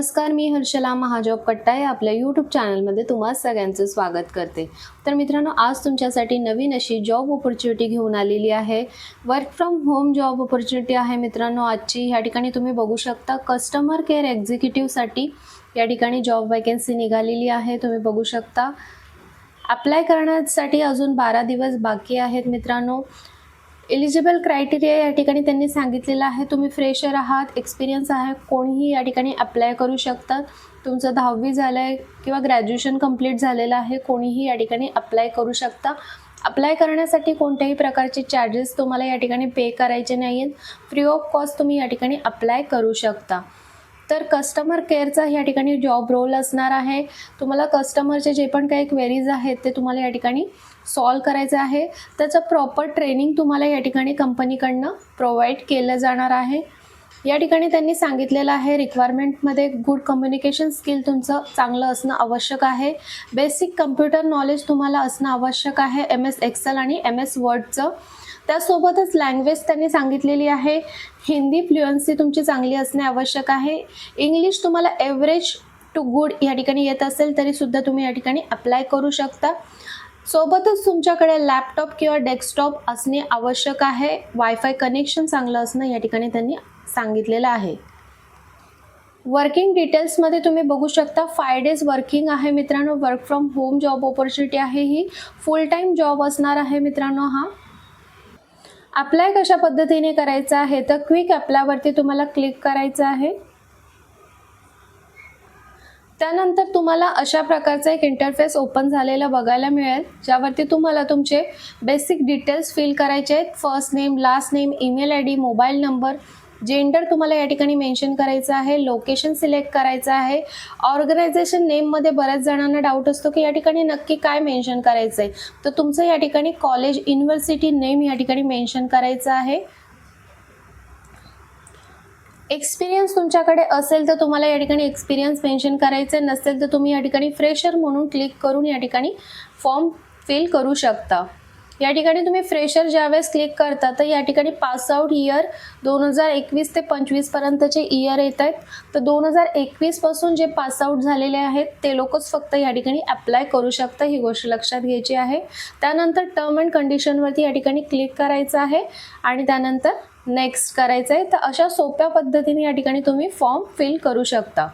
नमस्कार, मी हर्षला महाजॉब कट्टा या आपल्या यूट्यूब चॅनलमध्ये तुम्हा सगळ्यांचं स्वागत करते। तर मित्रांनो, आज तुमच्यासाठी नवीन अशी जॉब ऑपॉर्च्युनिटी घेऊन आलेली आहे। Work from home job opportunity आहे मित्रांनो आजची। ह्या ठिकाणी तुम्ही बघू शकता कस्टमर केअर एक्झिक्युटिव्हसाठी या ठिकाणी जॉब वॅकन्सी निघालेली आहे। तुम्ही बघू शकता अप्लाय करण्यासाठी अजून 12 दिवस बाकी आहेत मित्रांनो। एलिजिबल क्रायटेरिया या ठिकाणी त्यांनी सांगितलेलं आहे। तुम्ही फ्रेशर आहात, एक्सपिरियन्स आहे, कोणीही या ठिकाणी अप्लाय करू शकतात। तुमचं 10वी झालं आहे किंवा ग्रॅज्युएशन कंप्लीट झालेलं आहे, कोणीही या ठिकाणी अप्लाय करू शकता। अप्लाय करण्यासाठी कोणत्याही प्रकारचे चार्जेस तुम्हाला या ठिकाणी पे करायचे नाही आहेत। फ्री ऑफ कॉस्ट तुम्ही या ठिकाणी अप्लाय करू शकता। तर कस्टमर केअरचा या ठिकाणी जॉब रोल असणार आहे। तुम्हाला कस्टमरचे जे पण काही क्वेरीज आहेत ते तुम्हाला या ठिकाणी सॉल्व करायचं आहे। त्याचं प्रॉपर ट्रेनिंग तुम्हाला या ठिकाणी कंपनीकडनं प्रोव्हाइड केलं जाणार आहे। या ठिकाणी त्यांनी सांगितलेलं आहे रिक्वायरमेंटमध्ये गुड कम्युनिकेशन स्किल तुमचं चांगलं असणं आवश्यक आहे। बेसिक कम्प्युटर नॉलेज तुम्हाला असणं आवश्यक आहे, MS एक्सेल आणि MS वर्डचं। त्यासोबतच लँग्वेज त्यांनी सांगितलेली आहे हिंदी फ्लुएन्सी तुमची चांगली असणे आवश्यक आहे। इंग्लिश तुम्हाला एव्हरेज टू गुड या ठिकाणी येत असेल तरी सुद्धा तुम्ही या ठिकाणी अप्लाय करू शकता। सोबतच तुमच्याकडे लॅपटॉप किंवा डेस्कटॉप असणे आवश्यक आहे। वायफाय कनेक्शन चांगलं असणं या ठिकाणी त्यांनी सांगितलेलं आहे। वर्किंग डिटेल्समध्ये तुम्ही बघू शकता 5 डेज वर्किंग आहे मित्रांनो। Work from home job opportunity आहे ही, फुल टाइम जॉब असणार आहे मित्रांनो हा। अप्लाय कशा पद्धतीने करायचं आहे तर क्विक अप्लायवरती तुम्हाला क्लिक करायचं आहे। त्यानंतर तुम्हाला अशा प्रकारचा एक इंटरफेस ओपन झालेला बघायला मिळेल, ज्यावरती तुम्हाला तुमचे बेसिक डिटेल्स फिल करायचे आहेत। First name, last name, email ID, mobile number, gender तुम्हाला या ठिकाणी मेन्शन करायचं आहे, लोकेशन सिलेक्ट करायचं आहे। ऑर्गनायझेशन नेममध्ये बऱ्याच जणांना डाऊट असतो की या ठिकाणी नक्की काय मेन्शन करायचं आहे, तर तुमचं या ठिकाणी कॉलेज, युनिव्हर्सिटी नेम या ठिकाणी मेन्शन करायचं आहे। एक्सपिरियन्स तुमच्याकडे असेल तर तुम्हाला या ठिकाणी एक्सपिरियन्स मेन्शन करायचं, नसेल तर तुम्ही या ठिकाणी फ्रेशर म्हणून क्लिक करून या ठिकाणी फॉर्म फिल करू शकता। या ठिकाणी तुम्ही फ्रेशर ज्यावेळेस क्लिक करता तर या ठिकाणी पास आउट इयर 2021 ते 25 पर्यंतचे इयर येत आहेत। तर 2021 पासून जे पास आउट झालेले आहेत ते लोकच फक्त या ठिकाणी अप्लाय करू शकता, ही गोष्ट लक्षात घ्यायची आहे। त्यानंतर टर्म अँड कंडिशनवरती या ठिकाणी क्लिक करायचं आहे आणि त्यानंतर नेक्स्ट करायचं आहे। तर अशा सोप्या पद्धतीने या ठिकाणी तुम्ही फॉर्म फिल करू शकता।